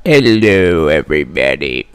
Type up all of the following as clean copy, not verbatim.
Hello, everybody.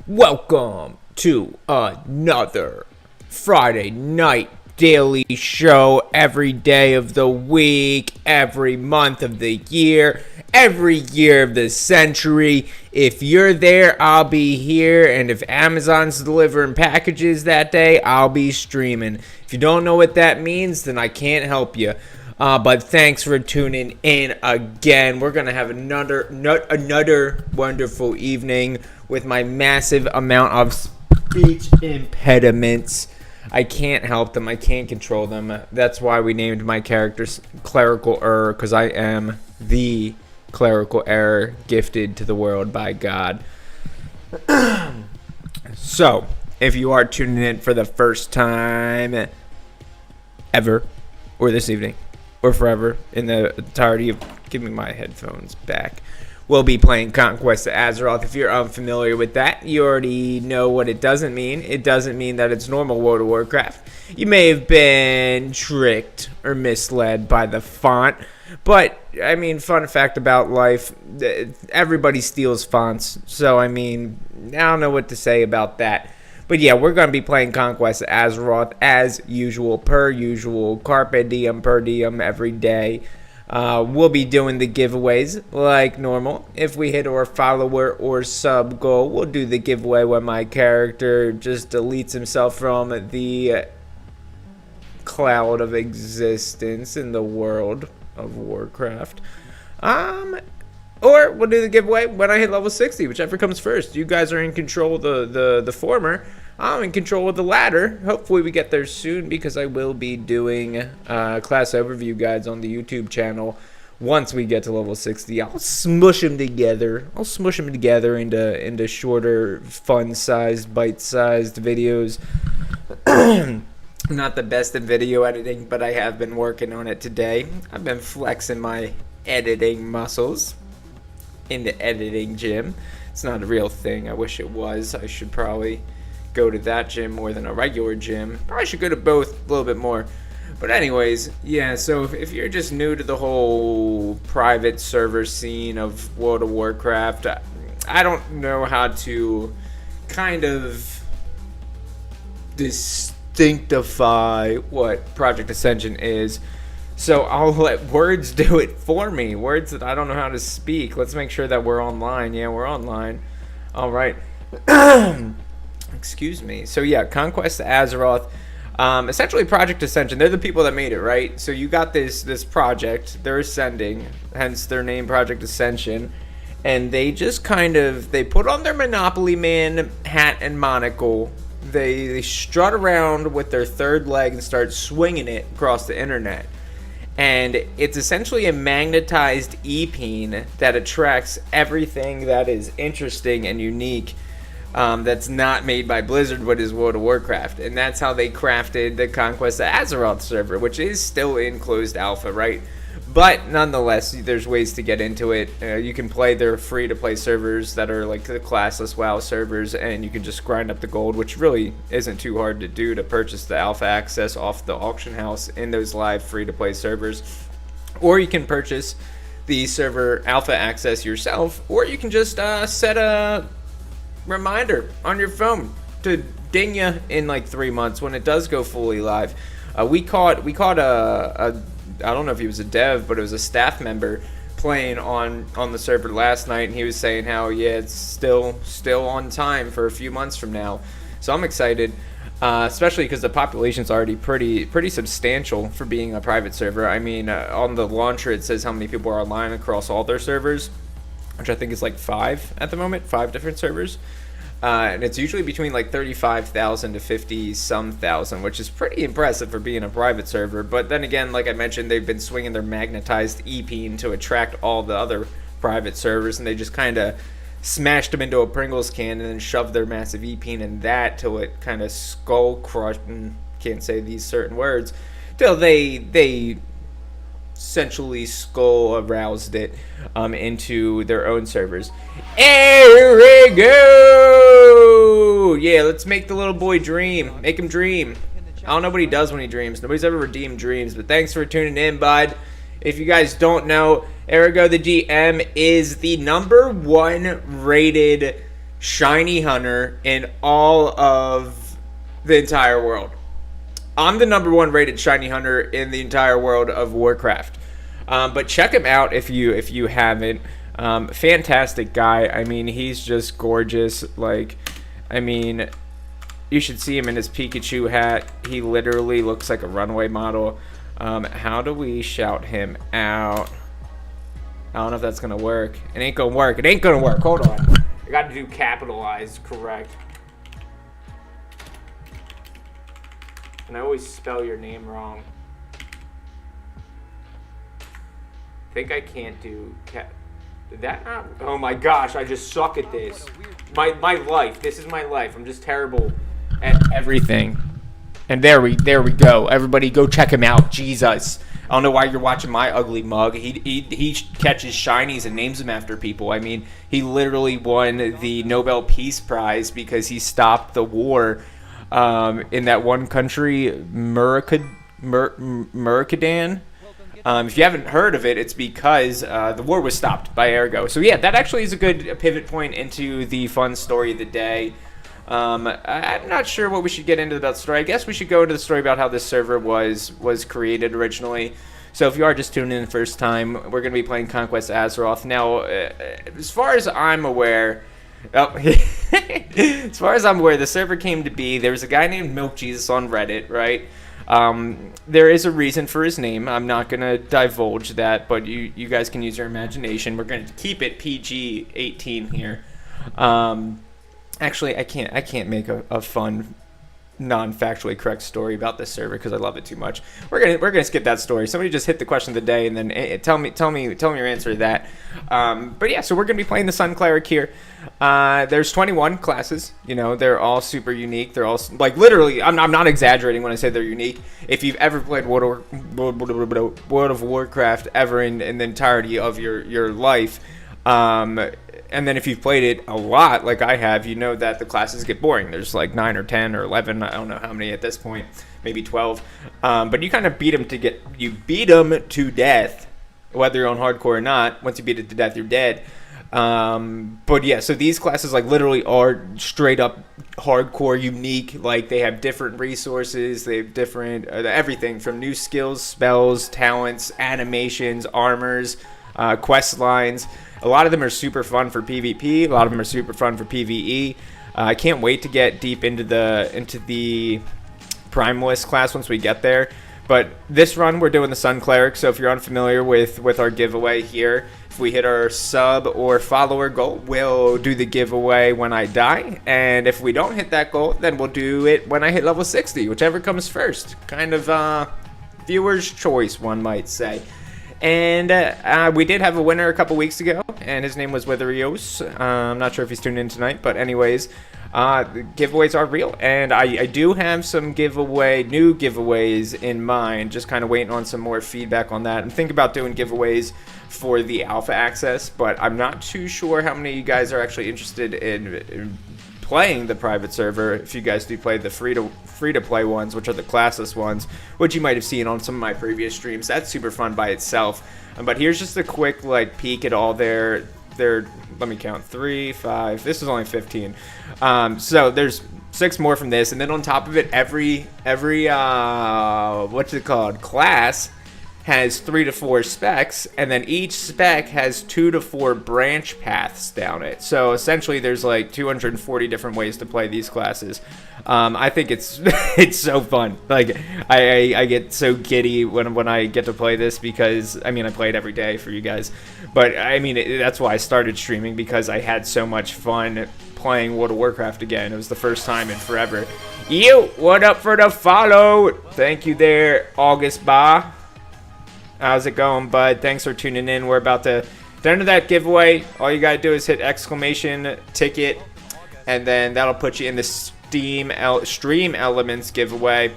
Welcome to another Friday night daily show every day of the week, every month of the year, every year of the century. If you're there, I'll be here, and if Amazon's delivering packages that day, I'll be streaming. If you don't know what that means, then I can't help you. But thanks for tuning in again. We're going to have another wonderful evening with my massive amount of speech impediments. I can't help them. I can't control them. That's why we named my characters Clerical Error, because I am the clerical error gifted to the world by God. So, if you are tuning in for the first time ever, or this evening, or forever, in the entirety of... Give me my headphones back. We'll be playing Conquest of Azeroth. If you're unfamiliar with that, you already know what it doesn't mean. It doesn't mean that it's normal World of Warcraft. You may have been tricked or misled by the font. But, I mean, fun fact about life, everybody steals fonts. So, I mean, I don't know what to say about that. But yeah, we're going to be playing Conquest of Azeroth as usual, per usual, carpe diem, per diem, every day. We'll be doing the giveaways like normal. If we hit our follower or sub goal, we'll do the giveaway when my character just deletes himself from the cloud of existence in the world of Warcraft. Or we'll do the giveaway when I hit level 60, whichever comes first. You guys are in control of the former. I'm in control of the latter. Hopefully we get there soon, because I will be doing class overview guides on the YouTube channel once we get to level 60. I'll smush them together. Into shorter, fun-sized, bite-sized videos. Not the best in video editing, but I have been working on it today. I've been flexing my editing muscles in the editing gym. It's not a real thing. I wish it was. I should probably go to that gym more than a regular gym. Probably should go to both a little bit more. But anyways, yeah, so if you're just new to the whole private server scene of World of Warcraft, I don't know how to kind of distinctify what Project Ascension is. So I'll let words do it for me. Words that I don't know how to speak. Let's make sure that we're online. Yeah, we're online. All right. Excuse me. So yeah, Conquest of Azeroth. Essentially Project Ascension. They're the people that made it, right? So you got this project. They're ascending. Hence their name, Project Ascension. And they just they put on their Monopoly Man hat and monocle. They strut around with their third leg and start swinging it across the internet. And it's essentially a magnetized e-peen that attracts everything that is interesting and unique, that's not made by Blizzard, but is World of Warcraft. And that's how they crafted the Conquest of Azeroth server, which is still in closed alpha, right? But nonetheless, there's ways to get into it. You can play their free-to-play servers that are like the classless WoW servers, and you can just grind up the gold, which really isn't too hard to do, to purchase the alpha access off the auction house in those live free-to-play servers. Or you can purchase the server alpha access yourself, or you can just set a reminder on your phone to ding you in like 3 months when it does go fully live. We caught a I don't know if he was a dev, but it was a staff member playing on the server last night, and he was saying how, yeah, it's still on time for a few months from now. So I'm excited, especially because the population's already pretty substantial for being a private server. I mean, on the launcher it says how many people are online across all their servers, which I think is like 5 at the moment, 5 different servers. And it's usually between like 35,000 to 50-some thousand, which is pretty impressive for being a private server. But then again, like I mentioned, they've been swinging their magnetized e-peen to attract all the other private servers, and they just kind of smashed them into a Pringles can and then shoved their massive e-peen in that till it kind of skull crushed, and can't say these certain words, till they essentially skull aroused it into their own servers. Here we go! Yeah, let's make the little boy dream. Make him dream. I don't know what he does when he dreams. Nobody's ever redeemed dreams, but thanks for tuning in, bud. If you guys don't know, Ergo, the GM is the #1 rated shiny hunter in all of the entire world. I'm the #1 rated shiny hunter in the entire world of Warcraft. But check him out if you haven't. Fantastic guy. I mean, he's just gorgeous. Like, I mean, you should see him in his Pikachu hat. He literally looks like a runway model. How do we shout him out? I don't know if that's gonna work. It ain't gonna work. It ain't gonna work. Hold on. I gotta do capitalized correct. And I always spell your name wrong. I think I can't do Did that not? Oh my gosh, I just suck at this. My life. This is my life. I'm just terrible at everything. And there we go. Everybody go check him out. Jesus. I don't know why you're watching my ugly mug. He catches shinies and names them after people. I mean, he literally won the Nobel Peace Prize because he stopped the war in that one country, Murakadan. If you haven't heard of it, it's because the war was stopped by Ergo. So yeah, that actually is a good pivot point into the fun story of the day. I'm not sure what we should get into about the story. I guess we should go into the story about how this server was created originally. So if you are just tuning in the first time, we're going to be playing Conquest Azeroth. Now, as far as I'm aware, the server came to be. There was a guy named Milk Jesus on Reddit, right? There is a reason for his name. I'm not going to divulge that, but you guys can use your imagination. We're going to keep it PG-18 here. Actually, I can't make a fun, non-factually correct story about this server because I love it too much. We're gonna skip that story. Somebody just hit the question of the day and then tell me your answer to that. But yeah, so we're gonna be playing the Sun Cleric here. There's 21 classes. You know, they're all super unique. They're all like literally. I'm not exaggerating when I say they're unique. If you've ever played World of Warcraft ever in the entirety of your life. And then if you've played it a lot, like I have, you know that the classes get boring. There's like 9 or 10 or 11. I don't know how many at this point. Maybe 12. But you kind of beat them to death, whether you're on hardcore or not. Once you beat it to death, you're dead. But yeah, so these classes like literally are straight up hardcore unique. Like they have different resources. They have different everything from new skills, spells, talents, animations, armors, quest lines. A lot of them are super fun for PvP. A lot of them are super fun for PvE. I can't wait to get deep into the Primalist class once we get there. But this run, we're doing the Sun Cleric. So if you're unfamiliar with our giveaway here, if we hit our sub or follower goal, we'll do the giveaway when I die. And if we don't hit that goal, then we'll do it when I hit level 60, whichever comes first. Kind of viewer's choice, one might say. And we did have a winner a couple weeks ago, and his name was Witherios. I'm not sure if he's tuned in tonight, but anyways, the giveaways are real, and I do have some new giveaways in mind, just kind of waiting on some more feedback on that. I'm thinking about doing giveaways for the alpha access, but I'm not too sure how many of you guys are actually interested in playing the private server. If you guys do play the free to play ones, which are the classless ones, which you might have seen on some of my previous streams, that's super fun by itself. But here's just a quick like peek at all their let me count, 3, 5, this is only 15. So there's 6 more from this, and then on top of it, every what's it called, class has 3 to 4 specs, and then each spec has 2 to 4 branch paths down it. So essentially there's like 240 different ways to play these classes. I think it's it's so fun. Like I get so giddy when I get to play this, because I mean I play it every day for you guys, but I mean that's why I started streaming, because I had so much fun playing World of Warcraft again. It was the first time in forever. You, what up for the follow? Thank you there, August Ba. How's it going, bud? Thanks for tuning in. We're about to end of that giveaway. All you gotta do is hit exclamation ticket, and then that'll put you in the Stream Elements giveaway.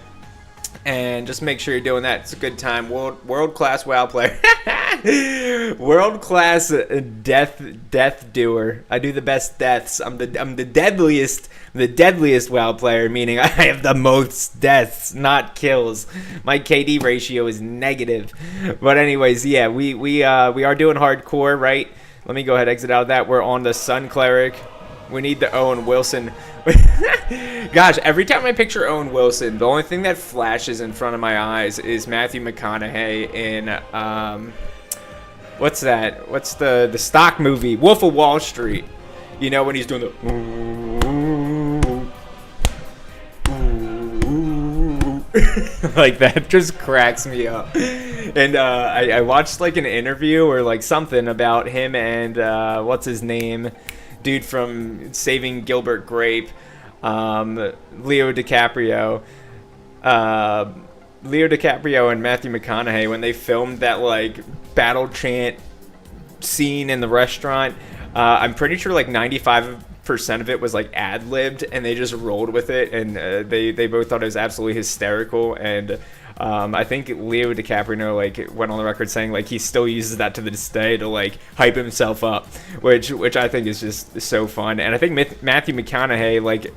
And just make sure you're doing that. It's a good time. World class WoW player. World class death doer. I do the best deaths. I'm the deadliest WoW player, meaning I have the most deaths, not kills. My KD ratio is negative. But anyways, yeah, we are doing hardcore, right? Let me go ahead and exit out of that. We're on the Sun Cleric. We need the Owen Wilson. Gosh, every time I picture Owen Wilson, the only thing that flashes in front of my eyes is Matthew McConaughey in what's that? What's the stock movie? Wolf of Wall Street. You know, when he's doing the like that, just cracks me up. And I watched like an interview or like something about him and what's his name? Dude from Saving Gilbert Grape, Leo DiCaprio. Leo DiCaprio and Matthew McConaughey, when they filmed that like battle chant scene in the restaurant, I'm pretty sure like 95% of it was like ad-libbed, and they just rolled with it, and they both thought it was absolutely hysterical. And I think Leo DiCaprio like went on the record saying like he still uses that to this day to like hype himself up, which I think is just so fun. And I think Matthew McConaughey like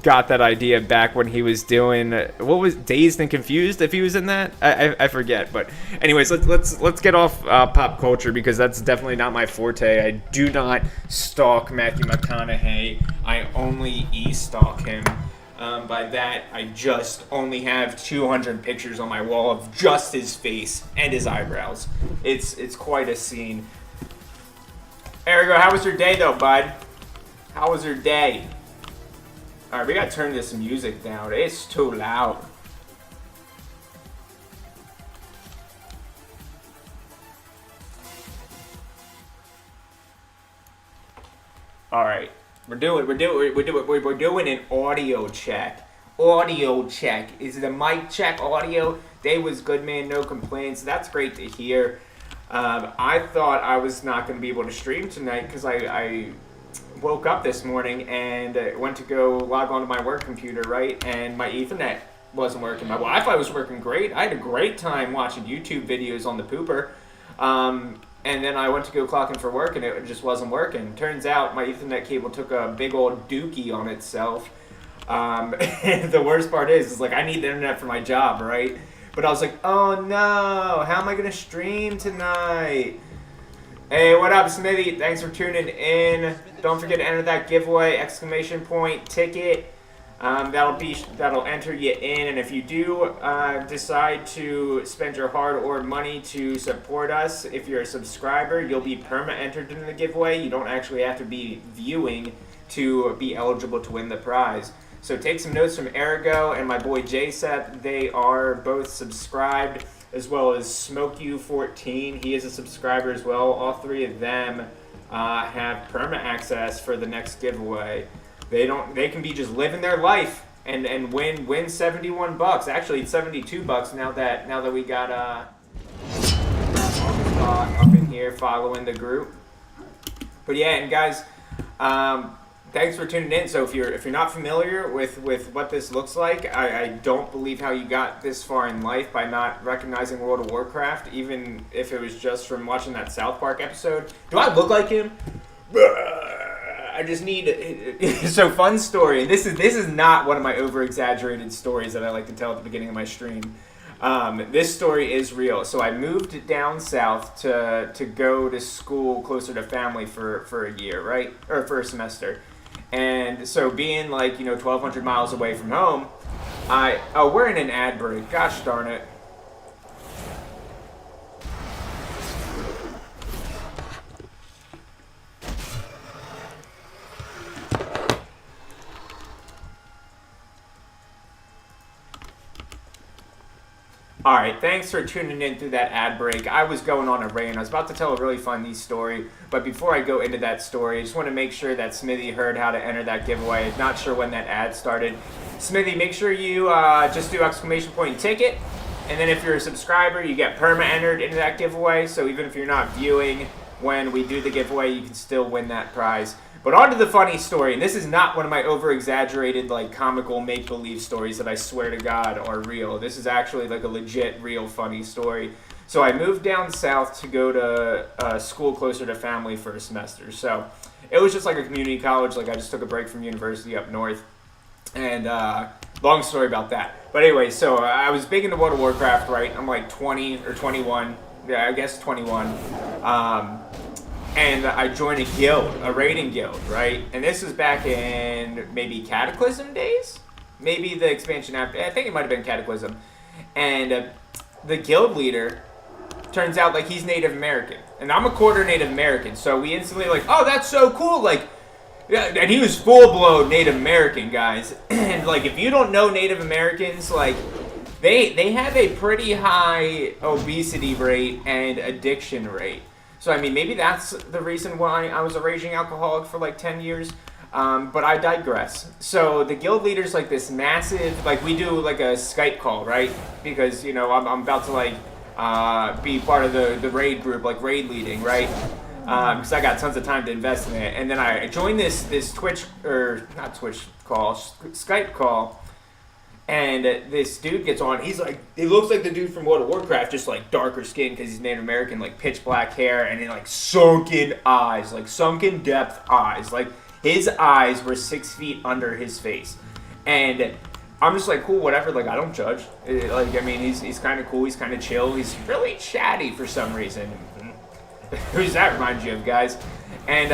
got that idea back when he was doing what was Dazed and Confused, if he was in that. I forget. But anyways, let's get off pop culture, because that's definitely not my forte. I do not stalk Matthew McConaughey. I only e-stalk him. By that, I just only have 200 pictures on my wall of just his face and his eyebrows. It's quite a scene. Erigo, how was your day though, bud? How was your day? Alright, we gotta turn this music down. It's too loud. Alright. We're doing an audio check. Audio check. Is the mic check audio? Day was good, man. No complaints. That's great to hear. I thought I was not going to be able to stream tonight because I woke up this morning and went to go log onto my work computer, right? And my Ethernet wasn't working. My Wi-Fi was working great. I had a great time watching YouTube videos on the pooper. And then I went to go clock in for work, and it just wasn't working. Turns out my Ethernet cable took a big old dookie on itself. And the worst part is like I need the internet for my job, right? But I was like, oh no, how am I going to stream tonight? Hey, what up, Smithy? Thanks for tuning in. Don't forget to enter that giveaway, ! Ticket. That'll enter you in, and if you do decide to spend your hard-earned money to support us, if you're a subscriber, you'll be entered into the giveaway. You don't actually have to be viewing to be eligible to win the prize. So take some notes from Erigo and my boy JSEP. They are both subscribed, as well as SmokeU14. He is a subscriber as well. All three of them have perma access for the next giveaway. They can be just living their life and win 71 bucks. Actually, it's 72 bucks now that we got up in here following the group. But yeah, and guys, thanks for tuning in. So if you're not familiar with what this looks like, I don't believe how you got this far in life by not recognizing World of Warcraft, even if it was just from watching that South Park episode. Do I look like him? I just need so fun story. This is not one of my over-exaggerated stories that I like to tell at the beginning of my stream. This story is real. So I moved down south to go to school closer to family for a year, right? Or for a semester. And so being like, 1,200 miles away from home, we're in an ad break. Gosh darn it. Alright, thanks for tuning in through that ad break. I was going on a rant. I was about to tell a really funny story, but before I go into that story, I just want to make sure that Smithy heard how to enter that giveaway. Not sure when that ad started. Smithy, make sure you just do ! Ticket, and then if you're a subscriber, you get perma entered into that giveaway, so even if you're not viewing when we do the giveaway, you can still win that prize. But on to the funny story, and this is not one of my over-exaggerated, like, comical make-believe stories that I swear to God are real. This is actually, like, a legit, real funny story. So I moved down south to go to school closer to family for a semester. So it was just like a community college. Like, I just took a break from university up north. And long story about that. But anyway, so I was big into World of Warcraft, right? I'm like 20 or 21. Yeah, I guess 21. And I joined a guild, a raiding guild, right? And this was back in maybe Cataclysm days? Maybe the expansion after. I think it might have been Cataclysm. And the guild leader, turns out, like, he's Native American. And I'm a quarter Native American. So we instantly, like, oh, that's so cool. Like, yeah, and he was full-blown Native American, guys. And, like, if you don't know Native Americans, like, they have a pretty high obesity rate and addiction rate. So, I mean, maybe that's the reason why I was a raging alcoholic for, like, 10 years. But I digress. So, the guild leader's, like, this massive, like, we do, like, a Skype call, right? Because, you know, I'm about to, like, be part of the raid group, like, raid leading, right? Because I got tons of time to invest in it. And then I joined this Twitch, or not Twitch call, Skype call. And this dude gets on. He's like, he looks like the dude from World of Warcraft, just like darker skin because he's Native American, like pitch black hair, and then like sunken eyes, like sunken depth eyes. Like his eyes were 6 feet under his face. And I'm just like, cool, whatever. Like, I don't judge. Like, I mean, he's kind of cool. He's kind of chill. He's really chatty for some reason. Who's that remind you of, guys? And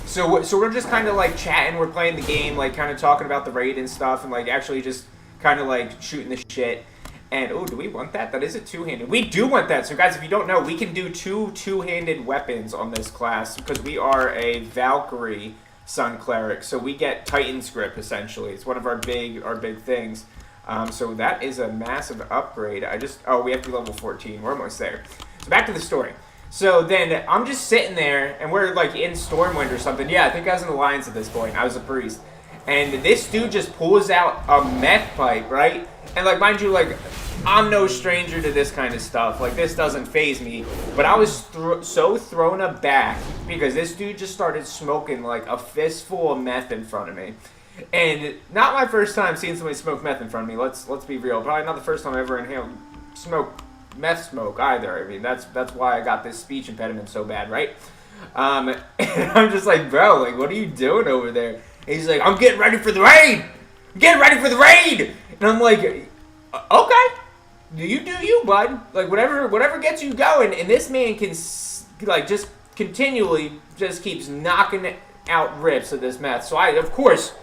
so we're just kind of like chatting. We're playing the game, like kind of talking about the raid and stuff, and like actually just kind of like shooting the shit. And oh, do we want that? That is a two-handed. We do want that. So guys, if you don't know, we can do two-handed weapons on this class because we are a Valkyrie Sun Cleric. So we get Titan's Grip essentially. It's one of our big things. So that is a massive upgrade. We have to be level 14. We're almost there. So back to the story. So then I'm just sitting there, and we're like in Stormwind or something. Yeah, I think I was in Alliance at this point. I was a priest. And this dude just pulls out a meth pipe, right? And like, mind you, like, I'm no stranger to this kind of stuff. Like, this doesn't faze me. But I was so thrown aback because this dude just started smoking like a fistful of meth in front of me. And not my first time seeing somebody smoke meth in front of me. Let's be real. Probably not the first time I ever inhaled meth smoke either. I mean, that's why I got this speech impediment so bad, right? And I'm just like, bro, like, what are you doing over there? And he's like, I'm getting ready for the raid. I'm getting ready for the raid. And I'm like, okay, do you, bud? Like, whatever gets you going. And this man can like just continually just keeps knocking out rips of this meth. So I, of course,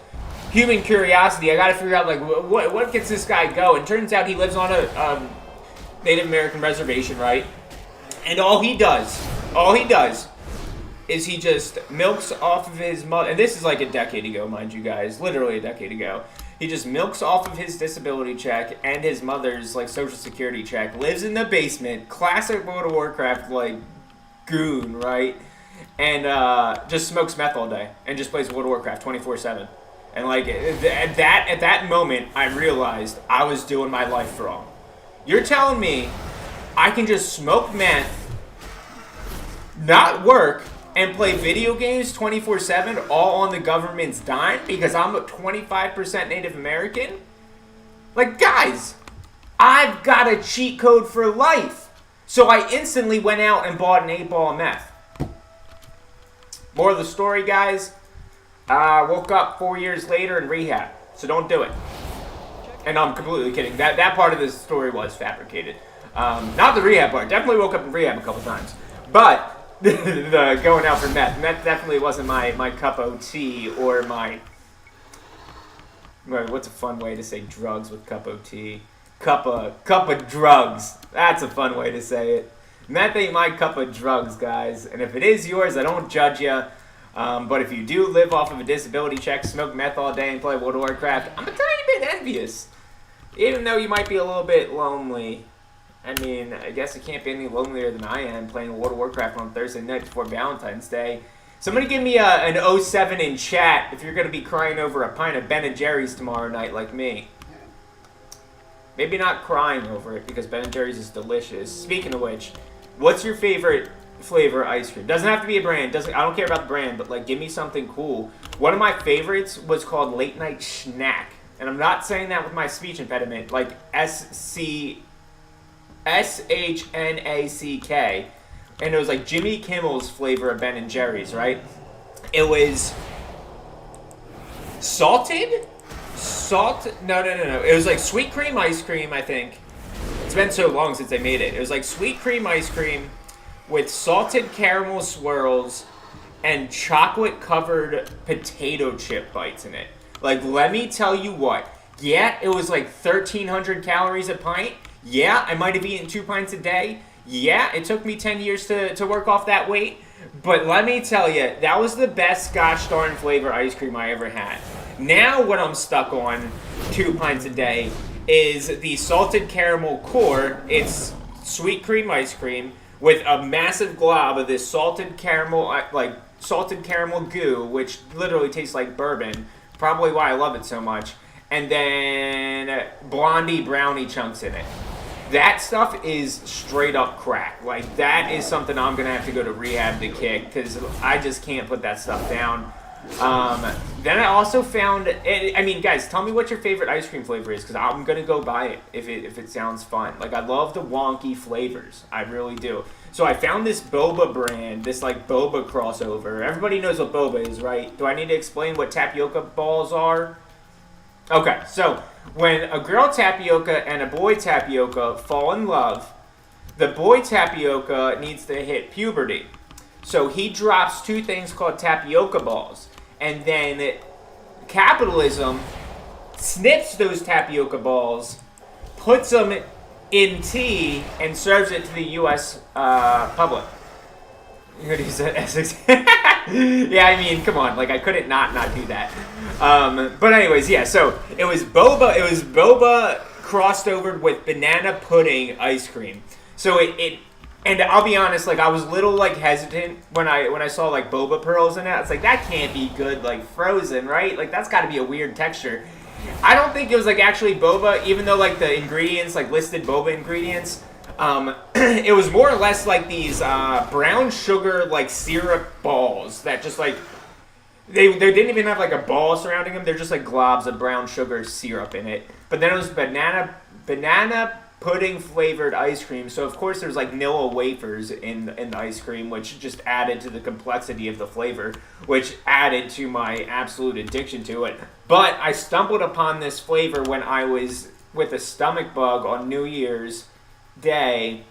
human curiosity, I got to figure out like what gets this guy going. Turns out he lives on a Native American reservation, right? And all he does is he just milks off of his mother, and this is like a decade ago, mind you guys, literally a decade ago. He just milks off of his disability check and his mother's like social security check, lives in the basement, classic World of Warcraft like goon, right? And just smokes meth all day and just plays World of Warcraft 24/7. And like at that moment, I realized I was doing my life wrong. You're telling me I can just smoke meth, not work, and play video games 24/7 all on the government's dime because I'm a 25% Native American? Like, guys, I've got a cheat code for life. So I instantly went out and bought an 8-ball of meth. More of the story, guys, woke up 4 years later in rehab. So don't do it. And I'm completely kidding. That part of the story was fabricated. Not the rehab part. Definitely woke up in rehab a couple times. But the going out for meth definitely wasn't my cup of tea or my... What's a fun way to say drugs with cup of tea? Cup of drugs. That's a fun way to say it. Meth ain't my cup of drugs, guys. And if it is yours, I don't judge you. But if you do live off of a disability check, smoke meth all day, and play World of Warcraft, I'm a tiny bit envious. Even though you might be a little bit lonely. I mean, I guess it can't be any lonelier than I am playing World of Warcraft on Thursday night before Valentine's Day. Somebody give me an 07 in chat if you're going to be crying over a pint of Ben & Jerry's tomorrow night like me. Maybe not crying over it because Ben & Jerry's is delicious. Speaking of which, what's your favorite flavor ice cream. Doesn't have to be a brand. I don't care about the brand, but like give me something cool. One of my favorites was called Late Night Snack, and I'm not saying that with my speech impediment. Like SHNACK, and it was like Jimmy Kimmel's flavor of Ben and Jerry's, right? It was salted. No. It was like sweet cream ice cream, I think. It's been so long since they made it. It was like sweet cream ice cream with salted caramel swirls and chocolate-covered potato chip bites in it. Like, let me tell you what. Yeah, it was like 1,300 calories a pint. Yeah, I might have eaten 2 pints a day. Yeah, it took me 10 years to work off that weight. But let me tell you, that was the best gosh darn flavor ice cream I ever had. Now what I'm stuck on 2 pints a day is the salted caramel core. It's sweet cream ice cream with a massive glob of this salted caramel goo, which literally tastes like bourbon. Probably why I love it so much. And then blondie brownie chunks in it. That stuff is straight up crack. Like, that is something I'm going to have to go to rehab to kick, because I just can't put that stuff down. Then I also found, I mean, guys, tell me what your favorite ice cream flavor is, because I'm going to go buy it if it sounds fun. Like, I love the wonky flavors. I really do. So I found this boba brand, this, like, boba crossover. Everybody knows what boba is, right? Do I need to explain what tapioca balls are? Okay, so when a girl tapioca and a boy tapioca fall in love, the boy tapioca needs to hit puberty. So he drops 2 things called tapioca balls. And then capitalism snips those tapioca balls, puts them in tea, and serves it to the U.S. Public. You heard he said Essex. Yeah, I mean, come on. Like, I couldn't not do that. But anyways, yeah, so it was boba crossed over with banana pudding ice cream. So and I'll be honest, like, I was a little, like, hesitant when I saw, like, boba pearls in it. It's like, that can't be good, like, frozen, right? Like, that's got to be a weird texture. I don't think it was, like, actually boba, even though, like, the ingredients, like, listed boba ingredients. It was more or less like these brown sugar, like, syrup balls that just, like, they didn't even have, like, a ball surrounding them. They're just, like, globs of brown sugar syrup in it. But then it was banana pudding flavored ice cream. So, of course, there's, like, Nilla wafers in the ice cream, which just added to the complexity of the flavor, which added to my absolute addiction to it. But I stumbled upon this flavor when I was with a stomach bug on New Year's Day,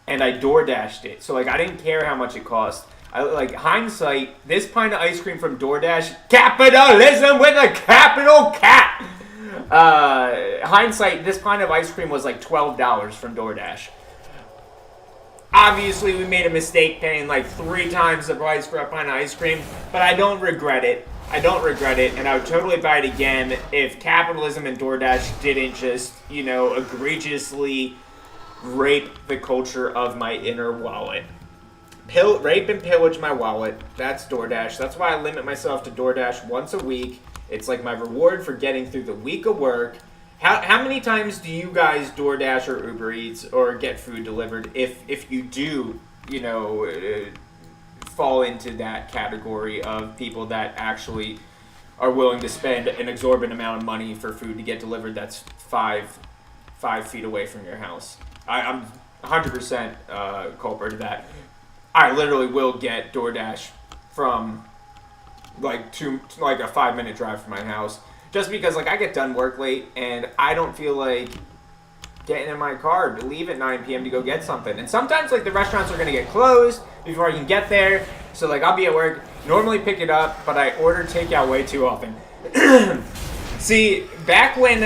and I DoorDashed it. So, like, I didn't care how much it cost. Like, hindsight, this pint of ice cream from DoorDash, capitalism with a capital cap! Hindsight, this pint of ice cream was like $12 from DoorDash. Obviously, we made a mistake paying like 3 times the price for a pint of ice cream, but I don't regret it. And I would totally buy it again if capitalism and DoorDash didn't just, you know, egregiously rape the culture of my inner wallet. Rape and pillage my wallet. That's DoorDash. That's why I limit myself to DoorDash once a week. It's like my reward for getting through the week of work. How many times do you guys DoorDash or Uber Eats or get food delivered if you do, you know, fall into that category of people that actually are willing to spend an exorbitant amount of money for food to get delivered that's five feet away from your house? I'm 100% culprit of that. I literally will get DoorDash from like a 5-minute drive from my house, just because like I get done work late and I don't feel like getting in my car to leave at 9 p.m. to go get something. And sometimes like the restaurants are gonna get closed before I can get there, so like I'll be at work, normally pick it up, but I order takeout way too often. See, back when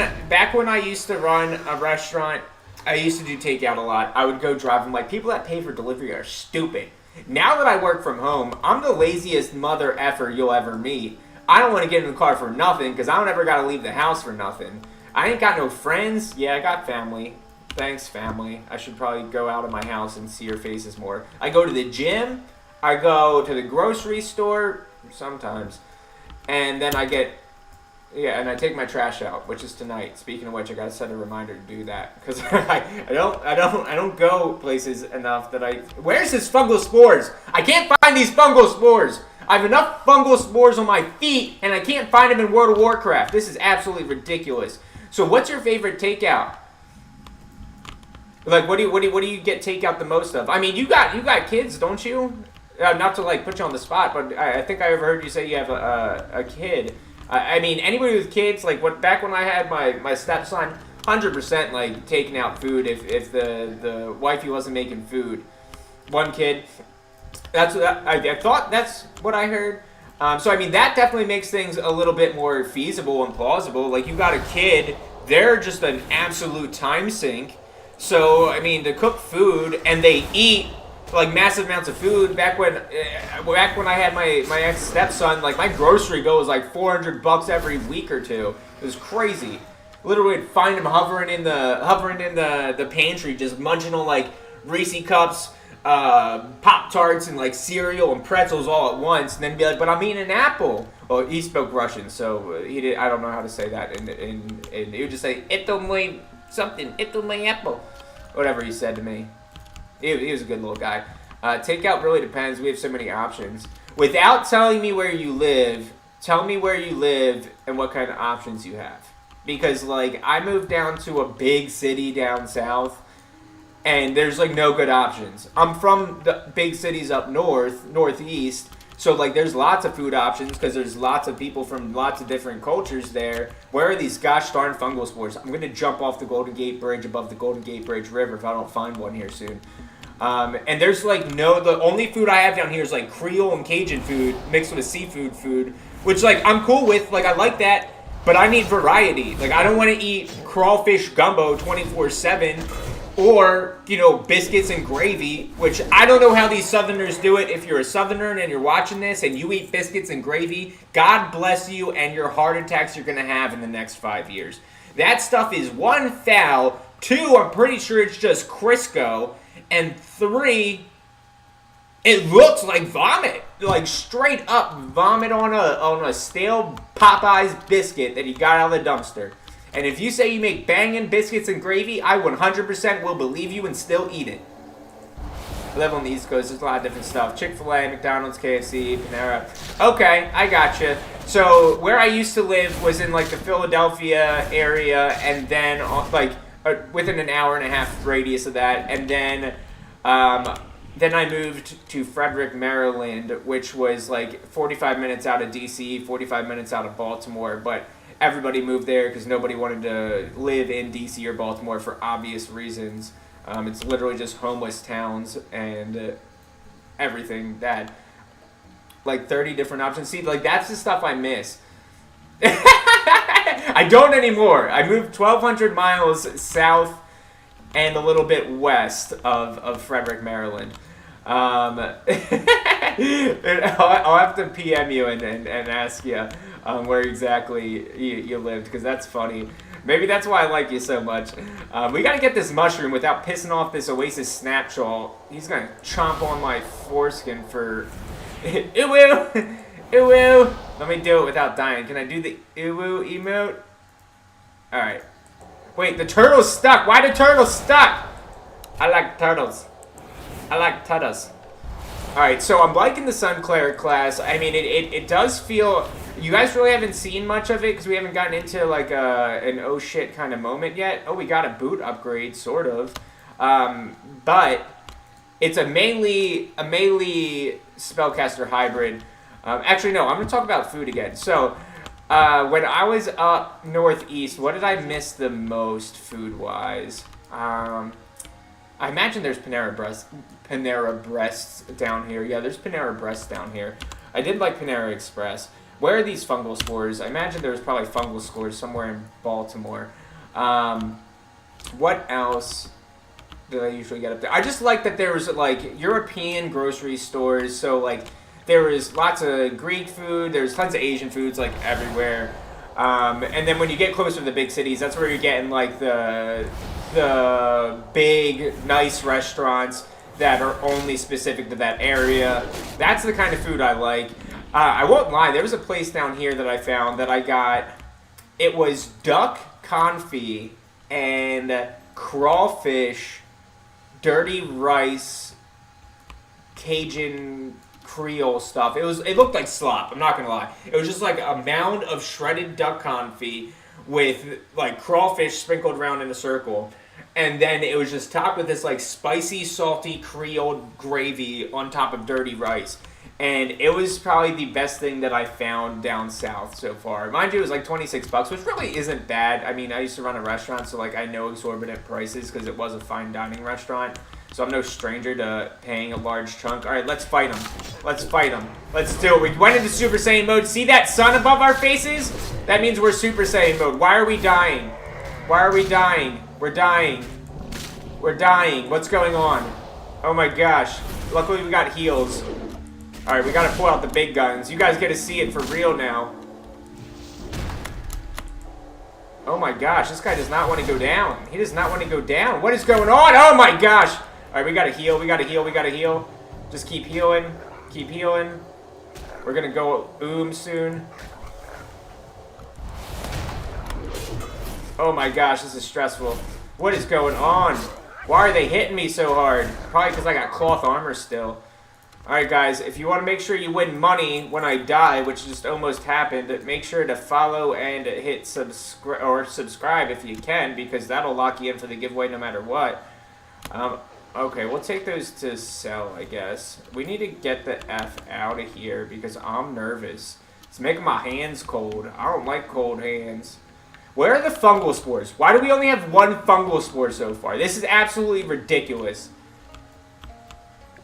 I used to run a restaurant, I used to do takeout a lot. I would go drive them. Like, people that pay for delivery are stupid. Now that I work from home, I'm the laziest mother effer you'll ever meet. I don't want to get in the car for nothing, because I don't ever got to leave the house for nothing. I ain't got no friends. Yeah, I got family. Thanks, family. I should probably go out of my house and see your faces more. I go to the gym. I go to the grocery store sometimes. And then I get Yeah, and I take my trash out, which is tonight. Speaking of which, I gotta set a reminder to do that because I don't go places enough that I. Where's his fungal spores? I can't find these fungal spores. I have enough fungal spores on my feet, and I can't find them in World of Warcraft. This is absolutely ridiculous. So, what's your favorite takeout? Like, what do you get takeout the most of? I mean, you got kids, don't you? Not to like put you on the spot, but I think I overheard you say you have a kid. I mean, anybody with kids, like back when I had my stepson, 100% like taking out food if the wifey wasn't making food. One kid, that's what I thought. That's what I heard. So I mean, that definitely makes things a little bit more feasible and plausible. Like you got a kid, they're just an absolute time sink. So I mean, to cook food and they eat like massive amounts of food. Back when I had my ex stepson, like my grocery bill was like $400 every week or two. It was crazy. Literally, would find him hovering in the pantry, just munching on like Reese cups, Pop-Tarts, and like cereal and pretzels all at once, and then be like, "But I'm eating an apple." Well, he spoke Russian, so he did. I don't know how to say that. And he would just say, "Ito my something, ito my apple," whatever he said to me. He was a good little guy. Takeout really depends. We have so many options. Without telling me where you live, tell me where you live and what kind of options you have. Because, like, I moved down to a big city down south, and there's, like, no good options. I'm from the big cities up northeast, so, like, there's lots of food options because there's lots of people from lots of different cultures there. Where are these gosh darn fungal spores? I'm going to jump off the Golden Gate Bridge above the Golden Gate Bridge River if I don't find one here soon. And there's like the only food I have down here is like Creole and Cajun food mixed with seafood food, which like I'm cool with, like I like that, but I need variety. Like I don't want to eat crawfish gumbo 24/7 or, you know, biscuits and gravy, which I don't know how these Southerners do it. If you're a Southerner and you're watching this and you eat biscuits and gravy, God bless you and your heart attacks you're going to have in the next 5 years. That stuff is 1, foul, 2, I'm pretty sure it's just Crisco, and 3, it looks like vomit. Like straight up vomit on a stale Popeyes biscuit that you got out of the dumpster. And if you say you make banging biscuits and gravy, I 100% will believe you and still eat it. I live on the East Coast. There's a lot of different stuff. Chick-fil-A, McDonald's, KFC, Panera. Okay, I gotcha. So where I used to live was in like the Philadelphia area, and then like within an hour and a half radius of that, and then I moved to Frederick, Maryland, which was like 45 minutes out of DC, 45 minutes out of Baltimore, but everybody moved there because nobody wanted to live in DC or Baltimore for obvious reasons. It's literally just homeless towns and everything that, like 30 different options. See, like that's the stuff I miss. I don't anymore. I moved 1,200 miles south and a little bit west of Frederick, Maryland. I'll have to PM you and ask you where exactly you lived, because that's funny. Maybe that's why I like you so much. We gotta get this mushroom without pissing off this Oasis Snapshot. He's gonna chomp on my foreskin for... Ew! Ew! Let me do it without dying. Can I do the ew emote? Alright. Wait, the turtle's stuck. Why the turtle stuck? I like turtles. I like turtles. Alright, so I'm liking the Sunclair class. I mean, it does feel... You guys really haven't seen much of it because we haven't gotten into like an oh shit kind of moment yet. Oh, we got a boot upgrade, sort of. But it's a melee spellcaster hybrid. Actually, no, I'm going to talk about food again. So, when I was up northeast, what did I miss the most food-wise? I imagine there's Panera Breasts down here. Yeah, there's Panera Breasts down here. I did like Panera Express. Where are these fungal spores? I imagine there's probably fungal spores somewhere in Baltimore. What else did I usually get up there? I just like that there was like European grocery stores. So like there was lots of Greek food. There's tons of Asian foods like everywhere. And then when you get closer to the big cities, that's where you're getting like the big, nice restaurants that are only specific to that area. That's the kind of food I like. I won't lie, there was a place down here that I found that I got It was duck confit and crawfish, dirty rice, Cajun Creole stuff. It looked like slop, I'm not gonna lie. It was just like a mound of shredded duck confit with like crawfish sprinkled around in a circle. And then it was just topped with this like spicy, salty Creole gravy on top of dirty rice. And it was probably the best thing that I found down south so far. Mind you, it was like 26 bucks, which really isn't bad. I mean, I used to run a restaurant, so like I know exorbitant prices because it was a fine dining restaurant. So I'm no stranger to paying a large chunk. All right, let's fight them. Let's fight them. Let's do it. We went into Super Saiyan mode. See that sun above our faces? That means we're Super Saiyan mode. Why are we dying? Why are we dying? We're dying. We're dying. What's going on? Oh my gosh. Luckily we got heals. Alright, we gotta pull out the big guns. You guys get to see it for real now. Oh my gosh, this guy does not want to go down. He does not want to go down. What is going on? Oh my gosh! Alright, we gotta heal, we gotta heal, we gotta heal. Just keep healing. Keep healing. We're gonna go soon. Oh my gosh, this is stressful. What is going on? Why are they hitting me so hard? Probably because I got cloth armor still. Alright guys, if you want to make sure you win money when I die, which just almost happened, make sure to follow and hit subscribe if you can, because that'll lock you in for the giveaway no matter what. Okay, we'll take those to sell, I guess. We need to get the F out of here because I'm nervous. It's making my hands cold. I don't like cold hands. Where are the fungal spores? Why do we only have one fungal spore so far? This is absolutely ridiculous.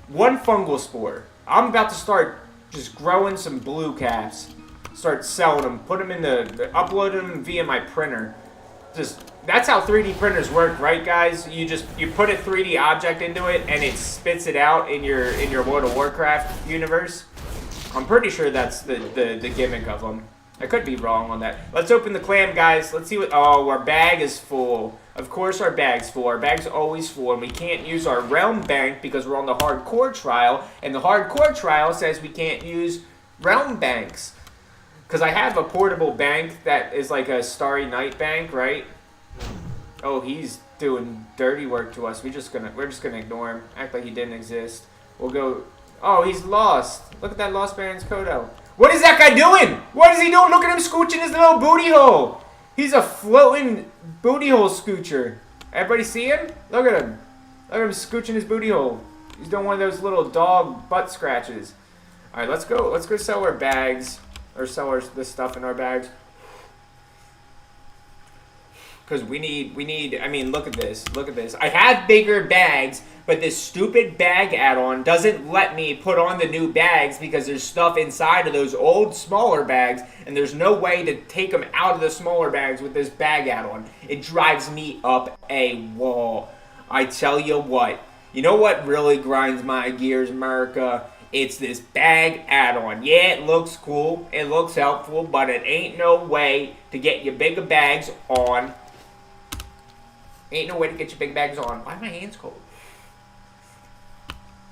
One fungal spore. I'm about to start just growing some blue caps. Start selling them. Put them in upload them via my printer. That's how 3D printers work, right guys? You put a 3D object into it and it spits it out in your World of Warcraft universe. I'm pretty sure that's the gimmick of them. I could be wrong on that. Let's open the clam, guys. Let's see what... Oh, our bag is full. Of course our bag's full. Our bag's always full, and we can't use our realm bank because we're on the hardcore trial, and the hardcore trial says we can't use realm banks. Because I have a portable bank that is like a Starry Night bank, right? Oh, he's doing dirty work to us. We're just gonna ignore him. Act like he didn't exist. We'll go... Oh, he's lost. Look at that Lost Baron's Kodo. What is that guy doing? What is he doing? Look at him scooching his little booty hole. He's a floating booty hole scoocher. Everybody see him? Look at him. Look at him scooching his booty hole. He's doing one of those little dog butt scratches. All right, let's go sell our bags or sell the stuff in our bags. Because we need, I mean, look at this. Look at this. I have bigger bags, but this stupid bag add-on doesn't let me put on the new bags because there's stuff inside of those old, smaller bags, and there's no way to take them out of the smaller bags with this bag add-on. It drives me up a wall. I tell you what. You know what really grinds my gears, America? It's this bag add-on. Yeah, it looks cool. It looks helpful, but it ain't no way to get your bigger bags on. Ain't no way to get your big bags on. Why are my hands cold?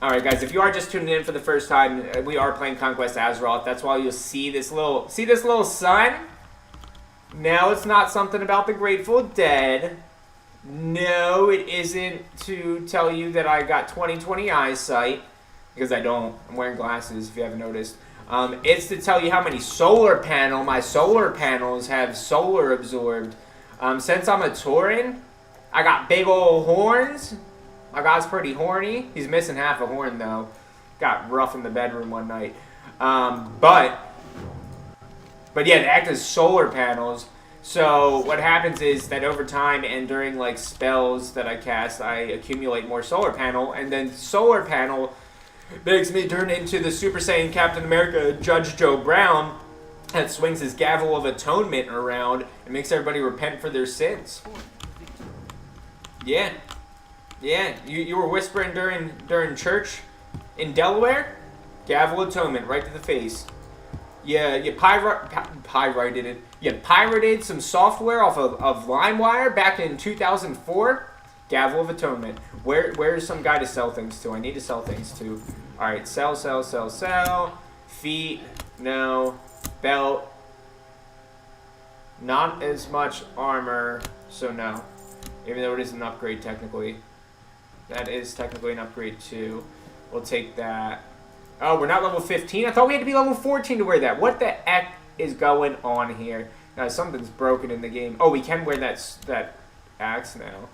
Alright guys, if you are just tuning in for the first time, we are playing Conquest Azeroth. That's why you'll see this little sun? No, it's not something about the Grateful Dead. No, it isn't to tell you that I got 20/20 eyesight. Because I don't. I'm wearing glasses, if you haven't noticed. It's to tell you how many my solar panels have solar absorbed. Since I'm a Tauren, I got big old horns. My guy's pretty horny. He's missing half a horn, though. Got rough in the bedroom one night. But yeah, they act as solar panels. So what happens is that over time and during like spells that I cast, I accumulate more solar panel. And then solar panel makes me turn into the Super Saiyan Captain America Judge Joe Brown that swings his gavel of atonement around and makes everybody repent for their sins. Yeah. Yeah, you were whispering during church in Delaware? Gavel atonement right to the face. Yeah, you pirated it. You pirated some software off of LimeWire back in 2004. Gavel of atonement. Where's some guy to sell things to? I need to sell things to. All right, sell. Feet, no. Belt. Not as much armor, so no. Even though it is an upgrade technically. That is technically an upgrade too. We'll take that. Oh, we're not level 15? I thought we had to be level 14 to wear that. What the heck is going on here? Now, something's broken in the game. Oh, we can wear that axe now.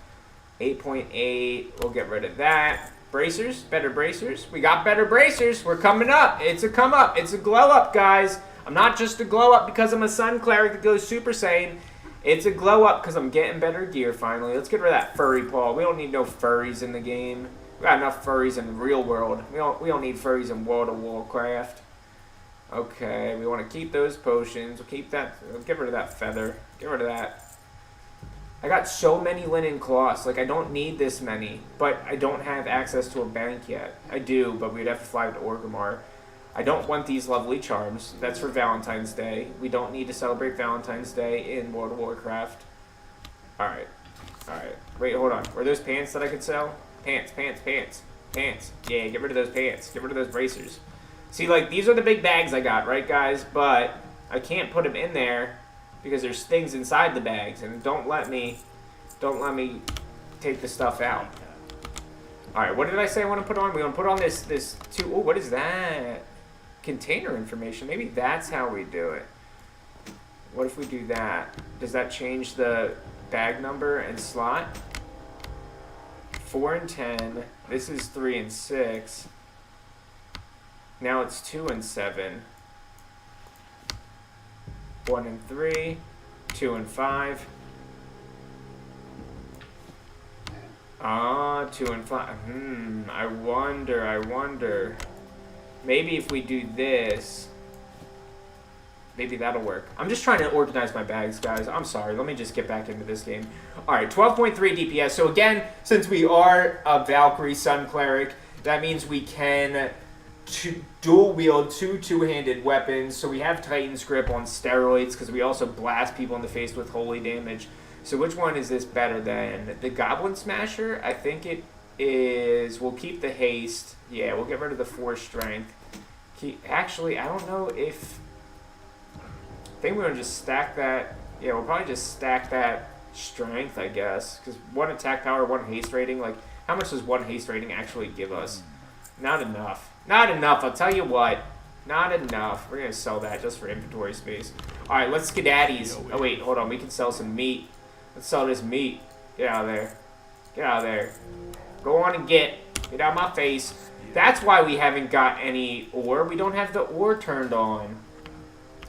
8.8. We'll get rid of that. Bracers? Better bracers? We got better bracers. We're coming up. It's a come up. It's a glow up, guys. I'm not just a glow up because I'm a Sun Cleric that goes Super Saiyan. It's a glow up because I'm getting better gear finally. Let's get rid of that furry paw. We don't need no furries in the game. We got enough furries in the real world. We don't need furries in World of Warcraft. Okay, we want to keep those potions. We'll keep that. We'll get rid of that feather. Get rid of that. I got so many linen cloths. Like, I don't need this many, but I don't have access to a bank yet. I do, but we'd have to fly to Orgrimmar. I don't want these lovely charms. That's for Valentine's Day. We don't need to celebrate Valentine's Day in World of Warcraft. Alright. Alright. Wait, hold on. Were those pants that I could sell? Pants, pants, pants. Pants. Yeah, get rid of those pants. Get rid of those bracers. See, like, these are the big bags I got, right, guys? But I can't put them in there because there's things inside the bags, and don't let me take the stuff out. Alright, what did I say I want to put on? We want to put on this two. Oh, what is that? Container information. Maybe that's how we do it. What if we do that? Does that change the bag number and slot? 4 and 10. This is 3 and 6. Now it's 2 and 7. 1 and 3. 2 and 5. Ah, 2 and 5. I wonder. Maybe if we do this, maybe that'll work. I'm just trying to organize my bags, guys. I'm sorry. Let me just get back into this game. All right, 12.3 DPS. So again, since we are a Valkyrie Sun Cleric, that means we can dual wield two-handed weapons. So we have Titan's Grip on steroids because we also blast people in the face with holy damage. So which one is this better than? The Goblin Smasher? I think it is. We'll keep the haste. Yeah, we'll get rid of the 4 strength. Actually, I don't know if... I think we're going to just stack that. Yeah, we'll probably just stack that strength, I guess. Because 1 attack power, 1 haste rating. Like, how much does 1 haste rating actually give us? Not enough. Not enough, I'll tell you what. Not enough. We're going to sell that just for inventory space. Alright, let's skedaddies. Oh, wait, hold on. We can sell some meat. Let's sell this meat. Get out of there. Get out of there. Go on and get out of my face. That's why we haven't got any ore. We don't have the ore turned on.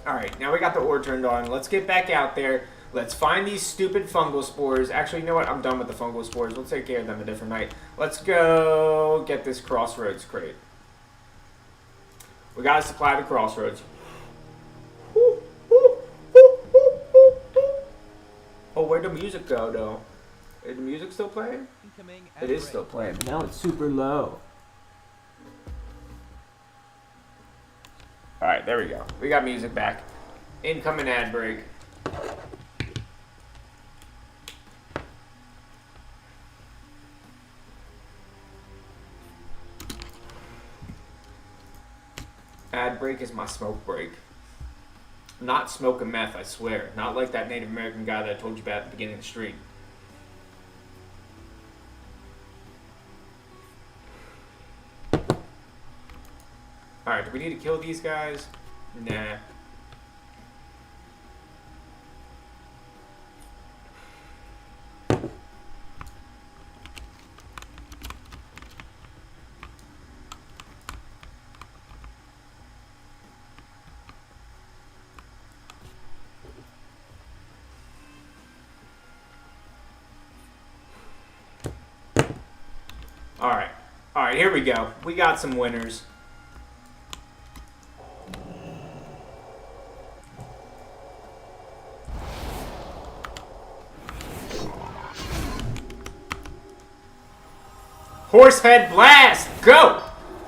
Alright, now we got the ore turned on. Let's get back out there. Let's find these stupid fungal spores. Actually, you know what? I'm done with the fungal spores. We'll take care of them a different night. Let's go get this crossroads crate. We gotta supply the crossroads. Oh, where'd the music go, though? Is the music still playing? It is still playing, but now it's super low. Alright, there we go. We got music back. Incoming ad break. Ad break is my smoke break. Not smoking meth, I swear. Not like that Native American guy that I told you about at the beginning of the stream. Alright, do we need to kill these guys? Nah. Alright. Alright, here we go. We got some winners. Horsehead Blast! Go!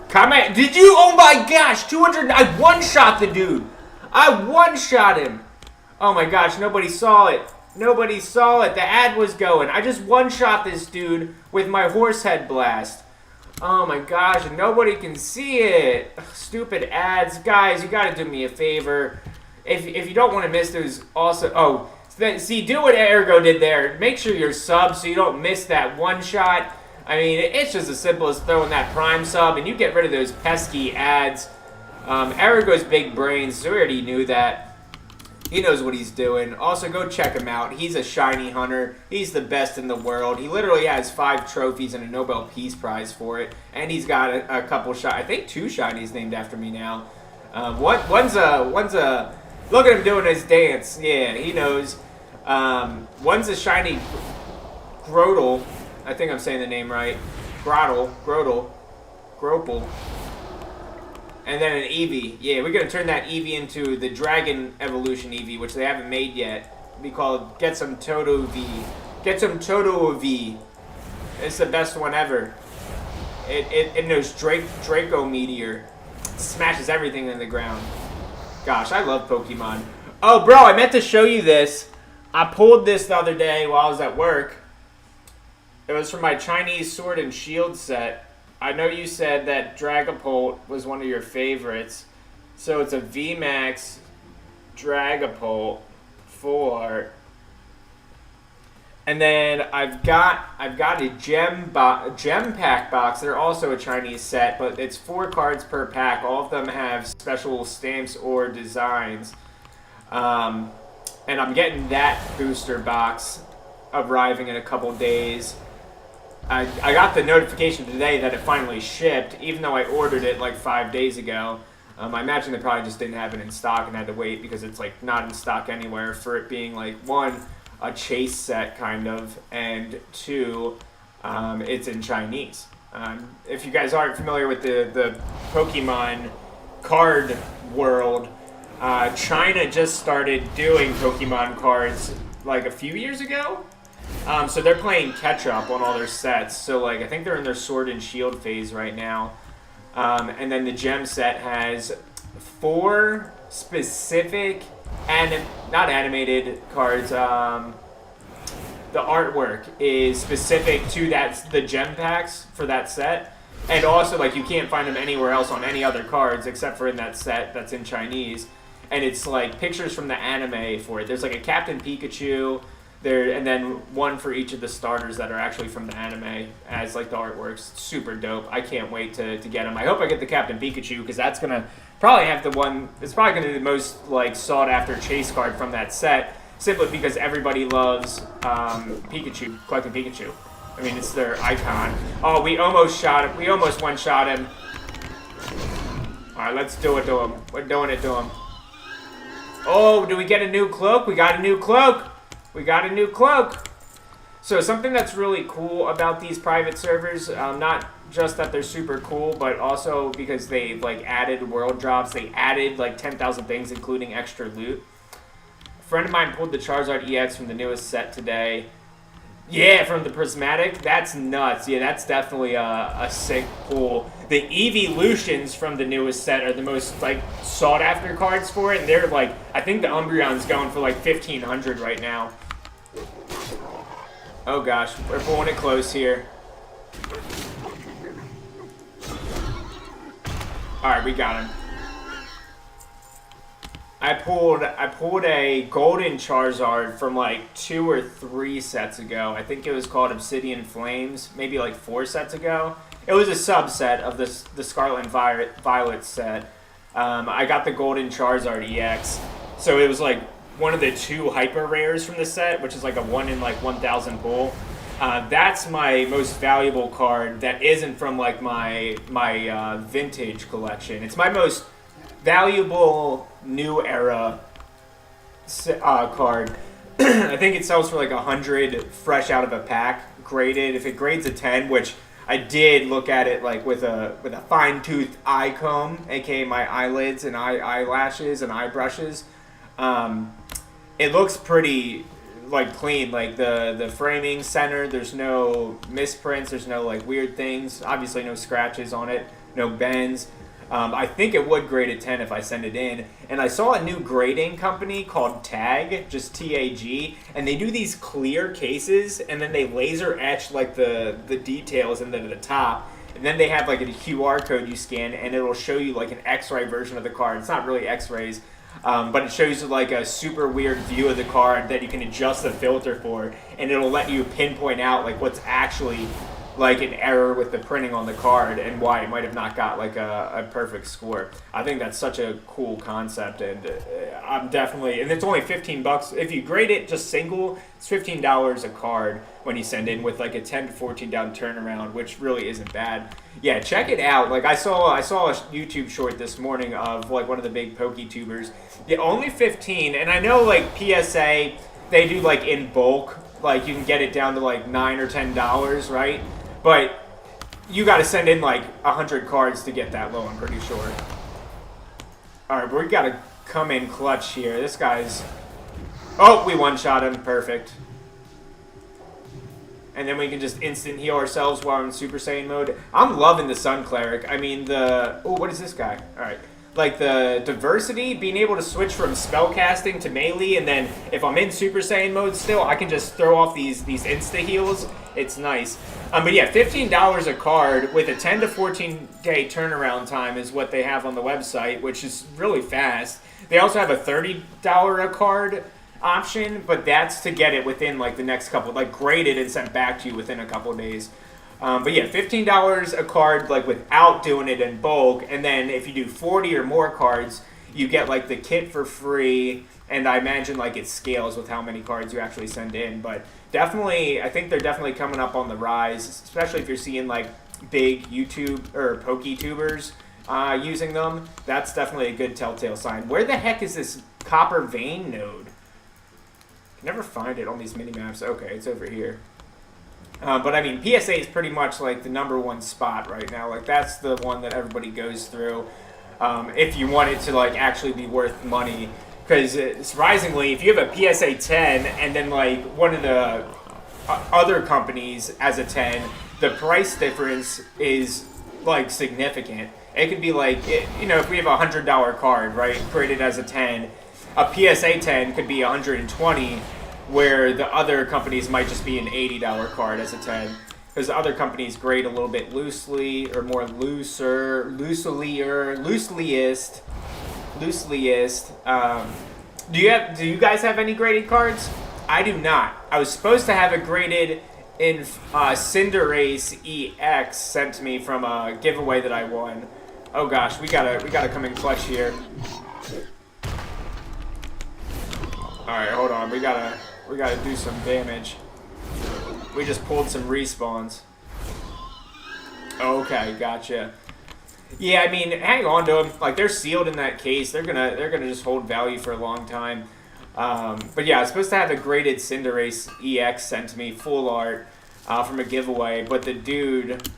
Come at. Did you? Oh my gosh! 200. I one-shot the dude! I one-shot him! Oh my gosh, nobody saw it. Nobody saw it. The ad was going. I just one-shot this dude with my Horsehead Blast. Oh my gosh, and nobody can see it. Ugh, stupid ads. Guys, you gotta do me a favor. If you don't want to miss those also... Oh, See, do what Ergo did there. Make sure you're sub so you don't miss that one shot. I mean, it's just as simple as throwing that prime sub, and you get rid of those pesky ads. Ergo's big brains, so we already knew that. He knows what he's doing. Also, go check him out. He's a shiny hunter. He's the best in the world. He literally has 5 trophies and a Nobel Peace Prize for it. And he's got a couple I think 2 shinies named after me now. One's a. Look at him doing his dance. Yeah, he knows. One's a shiny Grodel. I think I'm saying the name right. Grodel. And then an Eevee. Yeah, we're going to turn that Eevee into the Dragon Evolution Eevee, which they haven't made yet. We call it Get Some Toto V. Get Some Toto V. It's the best one ever. It knows Draco Meteor. It smashes everything in the ground. Gosh, I love Pokemon. Oh, bro, I meant to show you this. I pulled this the other day while I was at work. It was from my Chinese Sword and Shield set. I know you said that Dragapult was one of your favorites. So it's a VMAX Dragapult full art. And then I've got a gem pack box. They're also a Chinese set, but it's 4 cards per pack. All of them have special stamps or designs. And I'm getting that booster box arriving in a couple days. I got the notification today that it finally shipped, even though I ordered it like 5 days ago. I imagine they probably just didn't have it in stock and had to wait because it's like not in stock anywhere, for it being like 1, a chase set kind of, and 2, it's in Chinese. If you guys aren't familiar with the Pokemon card world, China just started doing Pokemon cards like a few years ago. So they're playing catch up on all their sets. So like I think they're in their Sword and Shield phase right now. And then the gem set has 4 specific not animated cards. The artwork is specific to the gem packs for that set. And also like you can't find them anywhere else on any other cards except for in that set that's in Chinese. And it's like pictures from the anime for it. There's like a Captain Pikachu there, and then 1 for each of the starters that are actually from the anime as like the artworks. Super dope. I can't wait to get them. I hope I get the Captain Pikachu because that's gonna probably have the one. It's probably gonna be the most like sought after chase card from that set, simply because everybody loves Pikachu, collecting Pikachu. I mean, it's their icon. Oh, we almost shot him. We almost one-shot him. All right, let's do it to him. We're doing it to him. Oh, do we get a new cloak? We got a new cloak. We got a new cloak. So something that's really cool about these private servers, not just that they're super cool, but also because they like added world drops. They added like 10,000 things, including extra loot. A friend of mine pulled the Charizard EX from the newest set today. Yeah, from the Prismatic. That's nuts. Yeah, that's definitely a sick pull. The Evolutions from the newest set are the most like sought after cards for it, and they're like, I think the Umbreon's going for like 1,500 right now. Oh gosh, we're pulling it close here. All right, we got him. I pulled a golden Charizard from like 2 or 3 sets ago. I think it was called Obsidian Flames, maybe like 4 sets ago. It was a subset of the Scarlet and Violet set. I got the golden Charizard EX, so it was like one of the 2 hyper rares from the set, which is like a 1 in like 1,000 pull. That's my most valuable card that isn't from like my vintage collection. It's my most valuable new era card. I think it sells for like 100 fresh out of a pack, graded. If it grades a 10, which I did look at it like with a fine-toothed eye comb, aka my eyelids and eyelashes and eye brushes. It looks pretty like clean, like the framing center. There's no misprints. There's no like weird things. Obviously, no scratches on it. No bends. I think it would grade a 10 if I send it in. And I saw a new grading company called Tag, just TAG, and they do these clear cases, and then they laser etch like the details into the top. And then they have like a QR code you scan, and it'll show you like an X-ray version of the card. It's not really X-rays. But it shows you like a super weird view of the card that you can adjust the filter for, and it'll let you pinpoint out like what's actually like an error with the printing on the card and why it might have not got like a perfect score. I think that's such a cool concept, and I'm definitely, and it's only $15 if you grade it just single. It's $15 a card when you send in with like a 10 to 14 down turnaround, which really isn't bad. Yeah, check it out. Like I saw a YouTube short this morning of like one of the big PokeTubers. Yeah, only 15, and I know like PSA they do like in bulk, like you can get it down to like $9 or $10, right? But you got to send in like 100 cards to get that low, I'm pretty sure. All right, but we got to come in clutch here. This guy's... Oh, we one-shot him. Perfect. And then we can just instant heal ourselves while in Super Saiyan mode. I'm loving the Sun Cleric. I mean, the... Oh, what is this guy? All right. Like, the diversity, being able to switch from spellcasting to melee, and then if I'm in Super Saiyan mode still, I can just throw off these insta-heals. It's nice. But yeah, $15 a card with a 10 to 14-day turnaround time is what they have on the website, which is really fast. They also have a $30 a card option, but that's to get it within like the next couple, like graded and sent back to you within a couple of days. But yeah, $15 a card, like without doing it in bulk, and then if you do 40 or more cards, you get like the kit for free, and I imagine like it scales with how many cards you actually send in. But definitely, I think they're definitely coming up on the rise, especially if you're seeing like big YouTube or PokeTubers using them. That's definitely a good telltale sign. Where the heck is this copper vein node? Can never find it on these mini maps. Okay, it's over here. But I mean, PSA is pretty much like the #1 spot right now. Like that's the one that everybody goes through if you want it to like actually be worth money. Because surprisingly, if you have a PSA 10 and then like one of the other companies as a 10, the price difference is like significant. It could be like, you know, if we have a $100 card, right, created as a 10, a PSA 10 could be 120. Where the other companies might just be an $80 card as a 10. Because the other companies grade a little bit loosely, or more looseliest. Do you guys have any graded cards? I do not. I was supposed to have it graded in Cinderace EX sent to me from a giveaway that I won. Oh gosh, we gotta come in clutch here. Alright, hold on, we gotta do some damage. We just pulled some respawns. Okay, gotcha. Yeah, I mean, hang on to them. Like, they're sealed in that case. They're gonna just hold value for a long time. But yeah, I was supposed to have a graded Cinderace EX sent to me, full art, from a giveaway. But the dude,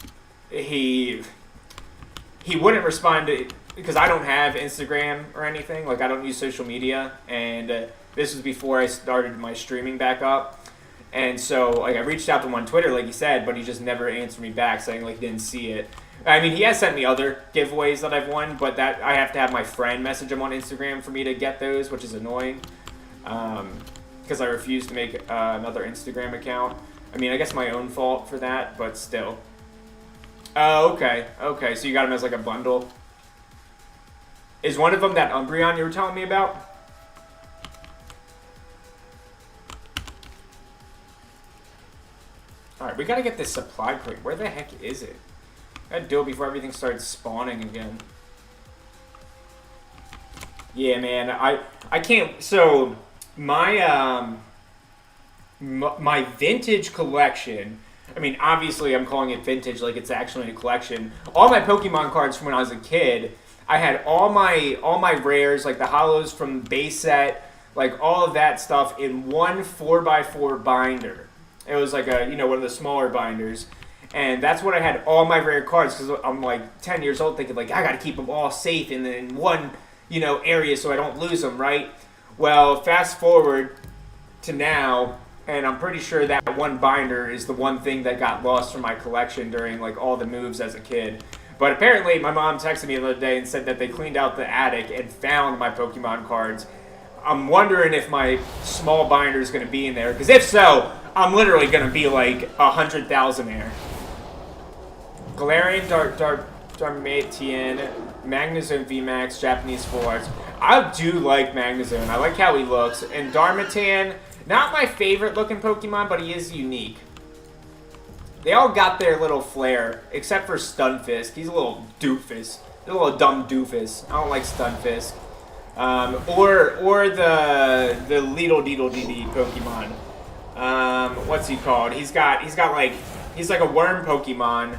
he wouldn't respond to, because I don't have Instagram or anything. Like, I don't use social media, and this was before I started my streaming back up. And so, like, I reached out to him on Twitter, like he said, but he just never answered me back, saying, like, he didn't see it. I mean, he has sent me other giveaways that I've won, but that I have to have my friend message him on Instagram for me to get those, which is annoying. Because I refuse to make another Instagram account. I mean, I guess my own fault for that, but still. Oh, okay. Okay, so you got him as, like, a bundle. Is one of them that Umbreon you were telling me about? Alright, we gotta get this supply crate. Where the heck is it? I gotta do it before everything starts spawning again. Yeah, man, I can't... So, my my vintage collection... I mean, obviously I'm calling it vintage like it's actually a collection. All my Pokemon cards from when I was a kid, I had all my rares, like the holos from base set, like all of that stuff in one 4x4 binder. It was like a, you know, one of the smaller binders. And that's what I had all my rare cards, because I'm like 10 years old thinking like, I got to keep them all safe in one, you know, area so I don't lose them, right? Well, fast forward to now, and I'm pretty sure that one binder is the one thing that got lost from my collection during like all the moves as a kid. But apparently my mom texted me the other day and said that they cleaned out the attic and found my Pokemon cards. I'm wondering if my small binder is going to be in there, because if so, I'm literally going to be like 100,000 there. Galarian, Darmatian, Magnezone VMAX, Japanese Full Arts. I do like Magnezone. I like how he looks. And Darmanitan, not my favorite looking Pokemon, but he is unique. They all got their little flair, except for Stunfisk. He's a little doofus. He's a little dumb doofus. I don't like Stunfisk. Or the Leedle Deedle Dee Pokemon. What's he called? He's like a worm Pokemon.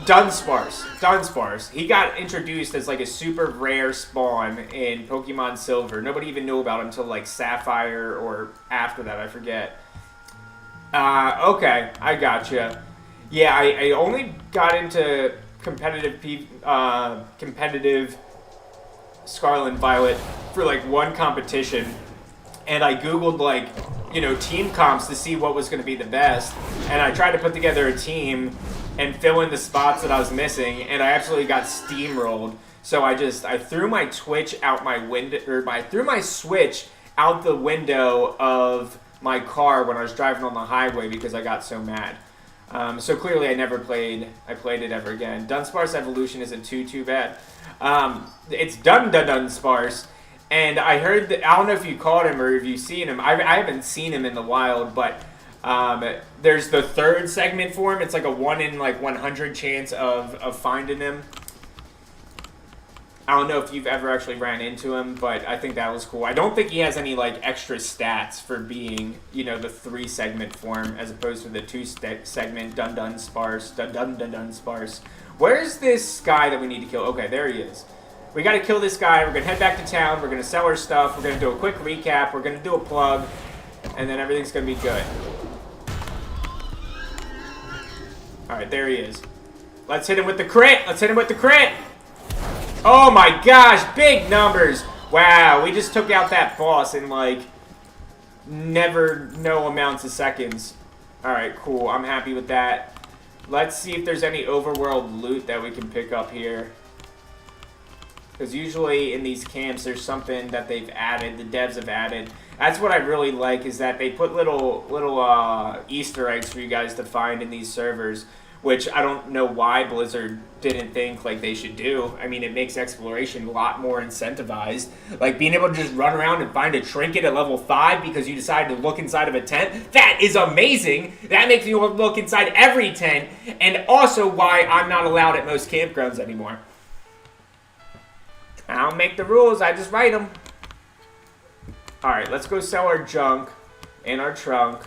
Dunsparce. He got introduced as like a super rare spawn in Pokemon Silver. Nobody even knew about him until like Sapphire or after that, I forget. Okay, I gotcha. Yeah, I only got into competitive Scarlet and Violet for like one competition, and I googled like, you know, team comps to see what was going to be the best, and I tried to put together a team and fill in the spots that I was missing, and I absolutely got steamrolled. So I threw my Twitch out my window, or I threw my Switch out the window of my car when I was driving on the highway because I got so mad. So clearly I played it ever again. Dunsparce evolution isn't too bad. It's Dunsparce, and I heard that, I don't know if you caught him or if you've seen him. I haven't seen him in the wild, but there's the third segment for him. It's like a 1 in like 100 chance of finding him. I don't know if you've ever actually ran into him, but I think that was cool. I don't think he has any like extra stats for being, you know, the 3 segment form as opposed to the 2 segment Dunsparce. Where's this guy that we need to kill? Okay, there he is. We got to kill this guy. We're gonna head back to town. We're gonna sell our stuff. We're gonna do a quick recap. We're gonna do a plug, and then everything's gonna be good. All right, there he is. Let's hit him with the crit. Oh my gosh, big numbers. Wow, we just took out that boss in like never no amounts of seconds. All right, cool. I'm happy with that. Let's see if there's any overworld loot that we can pick up here. Because usually in these camps, there's something that they've added, the devs have added. That's what I really like, is that they put little Easter eggs for you guys to find in these servers, which I don't know why Blizzard didn't think like they should do. I mean, it makes exploration a lot more incentivized. Like being able to just run around and find a trinket at level 5 because you decided to look inside of a tent. That is amazing. That makes me want to look inside every tent, and also why I'm not allowed at most campgrounds anymore. I don't make the rules, I just write them. Alright, let's go sell our junk in our trunk.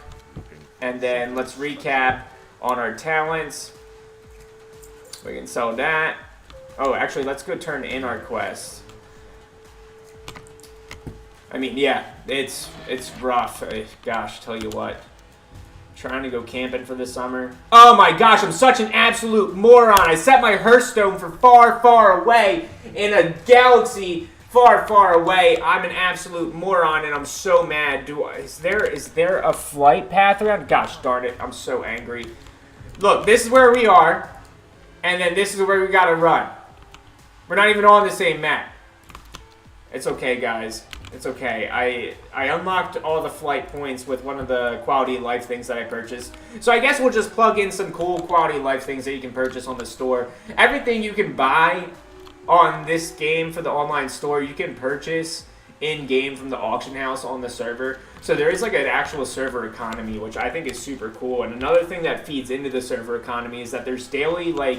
And then let's recap on our talents. We can sell that. Oh, actually, let's go turn in our quest. I mean, yeah, it's rough. Gosh, tell you what. Trying to go camping for the summer. Oh my gosh, I'm such an absolute moron. I set my Hearthstone for far away in a galaxy far away. I'm an absolute moron and I'm so mad. Is there a flight path around? Gosh darn it, I'm so angry. Look, this is where we are, and then this is where we gotta run. We're not even on the same map. It's okay, guys. It's okay. I unlocked all the flight points with one of the quality of life things that I purchased. So I guess we'll just plug in some cool quality of life things that you can purchase on the store. Everything you can buy on this game for the online store, you can purchase in-game from the auction house on the server. So there is like an actual server economy, which I think is super cool. And another thing that feeds into the server economy is that there's daily like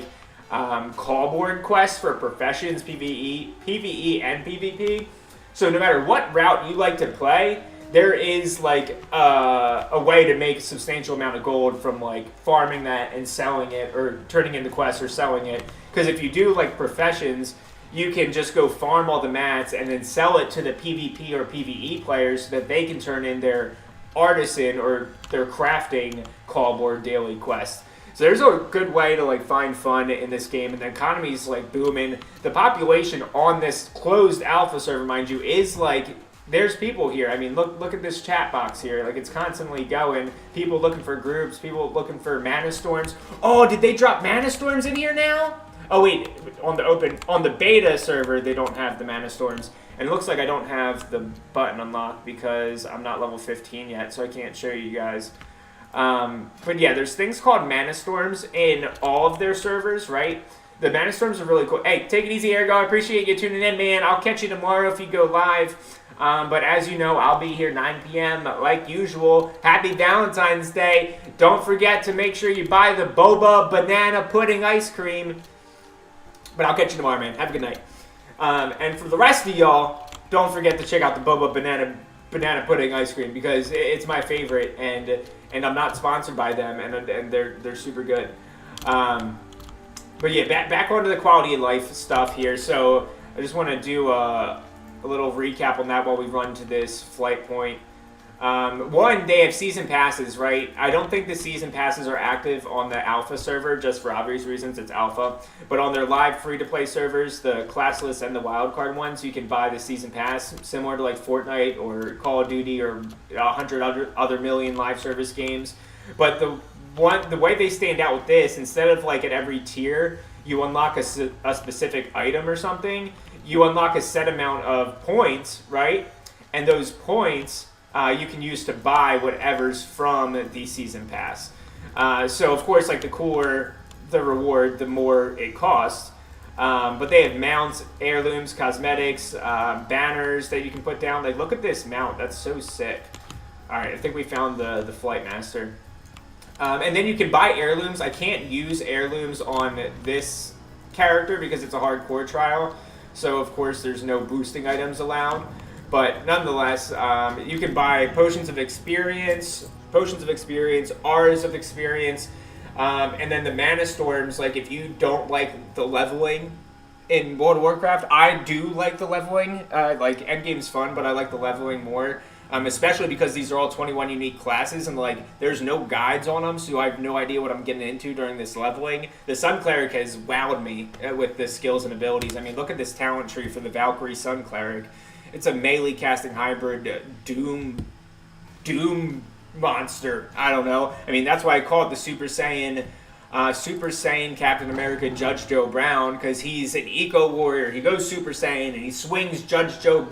call board quests for professions, PvE and PvP. So no matter what route you like to play, there is like a way to make a substantial amount of gold from like farming that and selling it, or turning into quests or selling it. Because if you do like professions, you can just go farm all the mats and then sell it to the PvP or PvE players so that they can turn in their artisan or their crafting call board daily quest. So there's a good way to like find fun in this game, and the economy's like booming. The population on this closed alpha server, mind you, is like, there's people here. I mean, look at this chat box here. Like, it's constantly going. People looking for groups, people looking for mana storms. Oh, did they drop mana storms in here now? Oh wait, on the beta server, they don't have the mana storms. And it looks like I don't have the button unlocked because I'm not level 15 yet, so I can't show you guys. But yeah, there's things called mana storms in all of their servers, right? The Mana Storms are really cool. Hey, take it easy, Ergo. I appreciate you tuning in, man. I'll catch you tomorrow if you go live. But as you know, I'll be here 9 p.m. like usual. Happy Valentine's Day. Don't forget to make sure you buy the boba banana pudding ice cream. But I'll catch you tomorrow, man. Have a good night. And for the rest of y'all, don't forget to check out the boba banana pudding ice cream because it's my favorite, and I'm not sponsored by them, and they're super good. But yeah, back onto the quality of life stuff here. So I just want to do a little recap on that while we run to this flight point. One, they have season passes, right? I don't think the season passes are active on the alpha server, just for obvious reasons, it's alpha. But on their live free-to-play servers, the classless and the wildcard ones, you can buy the season pass, similar to like Fortnite or Call of Duty or 100 other million live service games. But the way they stand out with this, instead of like at every tier, you unlock a specific item or something, you unlock a set amount of points, right? And those points you can use to buy whatever's from the season pass. So of course, like the cooler the reward, the more it costs. But they have mounts, heirlooms, cosmetics, banners that you can put down. Like, look at this mount. That's so sick. All right, I think we found the Flight Master. And then you can buy heirlooms. I can't use heirlooms on this character because it's a hardcore trial. So, of course, there's no boosting items allowed. But nonetheless, you can buy potions of experience, auras of experience, and then the mana storms. Like, if you don't like the leveling in World of Warcraft, I do like the leveling. Like, endgame's fun, but I like the leveling more. Especially because these are all 21 unique classes, and like there's no guides on them, so I have no idea what I'm getting into during this leveling. The Sun Cleric has wowed me with the skills and abilities. I mean, look at this talent tree for the Valkyrie Sun Cleric. It's a melee casting hybrid Doom monster. I don't know. I mean, that's why I call it the Super Saiyan Captain America Judge Joe Brown, because he's an eco warrior. He goes Super Saiyan and he swings Judge Joe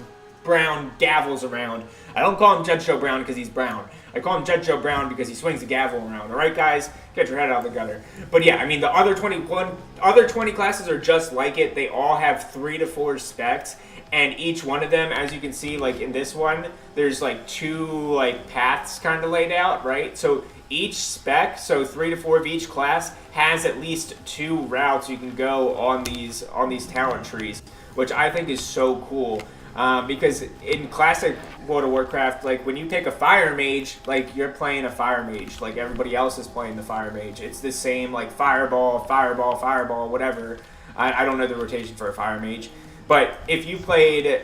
Brown gavels around. I don't call him Judge Joe Brown because he's brown. I call him Judge Joe Brown because he swings the gavel around. All right, guys? Get your head out of the gutter. But yeah, I mean, the other 20 classes are just like it. They all have 3 to 4 specs, and each one of them, as you can see, like in this one, there's like 2 like paths kind of laid out, right? So each spec, so 3 to 4 of each class, has at least 2 routes you can go on these talent trees, which I think is so cool. Because in classic World of Warcraft, like when you take a fire mage, like you're playing a fire mage, like everybody else is playing the fire mage. It's the same like fireball, whatever. I don't know the rotation for a fire mage, but if you played,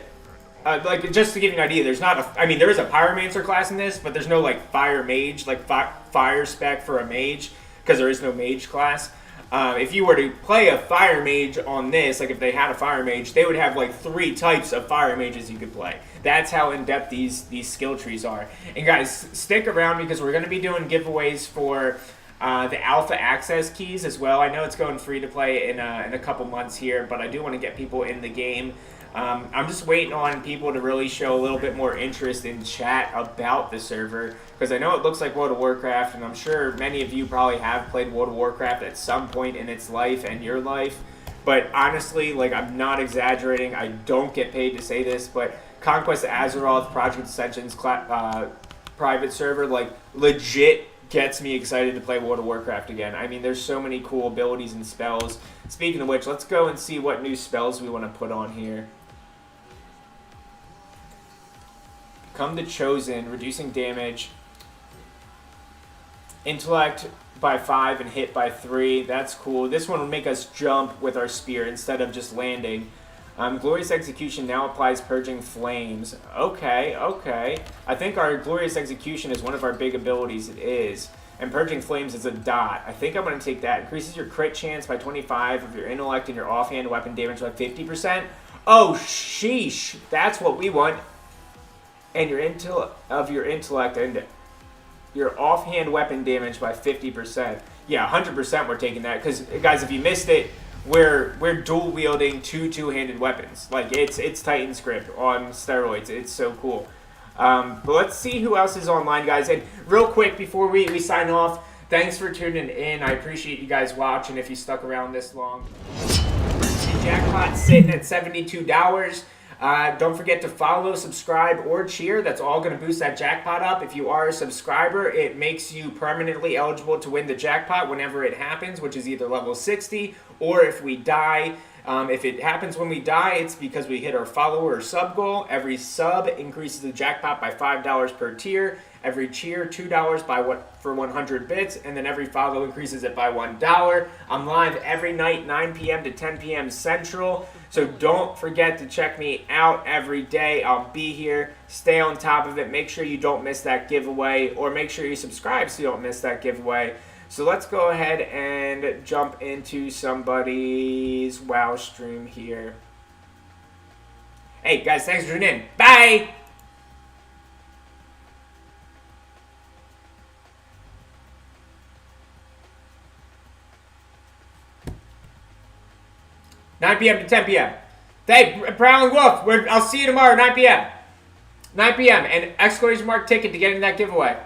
like just to give you an idea, there's not a, I mean there is a pyromancer class in this, but there's no like fire mage, like fire spec for a mage, because there is no mage class. If you were to play a fire mage on this, like if they had a fire mage, they would have like 3 types of fire mages you could play. That's how in-depth these skill trees are. And guys, stick around because we're going to be doing giveaways for the alpha access keys as well. I know it's going free to play in a couple months here, but I do want to get people in the game. I'm just waiting on people to really show a little bit more interest in chat about the server, because I know it looks like World of Warcraft, and I'm sure many of you probably have played World of Warcraft at some point in its life and your life. But honestly, like, I'm not exaggerating. I don't get paid to say this, but Conquest Azeroth Project Ascension's private server, like, legit gets me excited to play World of Warcraft again. I mean, there's so many cool abilities and spells. Speaking of which, let's go and see what new spells we want to put on here. Become the Chosen, reducing damage. Intellect by 5 and hit by 3. That's cool. This one will make us jump with our spear instead of just landing. Glorious Execution now applies Purging Flames. Okay. I think our Glorious Execution is one of our big abilities. It is. And Purging Flames is a dot. I think I'm going to take that. Increases your crit chance by 25 of your intellect and your offhand weapon damage by 50%. Oh, sheesh. That's what we want. And your intellect and your offhand weapon damage by 50%. Yeah, 100% we're taking that. Because, guys, if you missed it, we're dual wielding 2 two-handed weapons. Like, it's Titan's Grip on steroids. It's so cool. But let's see who else is online, guys. And real quick before we sign off, thanks for tuning in. I appreciate you guys watching if you stuck around this long. jackpot sitting at $72. Don't forget to follow, subscribe, or cheer. That's all going to boost that jackpot up. If you are a subscriber, it makes you permanently eligible to win the jackpot whenever it happens, which is either level 60 or if we die. If it happens when we die, it's because we hit our follower or sub goal. Every sub increases the jackpot by $5 per tier. Every cheer, $2 for 100 bits, and then every follow increases it by $1. I'm live every night, 9 p.m. to 10 p.m. Central, so don't forget to check me out every day. I'll be here. Stay on top of it. Make sure you don't miss that giveaway, or make sure you subscribe so you don't miss that giveaway. So let's go ahead and jump into somebody's WoW stream here. Hey, guys, thanks for tuning in. Bye! $9 p.m. to 10 p.m. Hey, Prowling Wolf, I'll see you tomorrow, 9 p.m. 9 p.m. and exclamation mark ticket to get into that giveaway.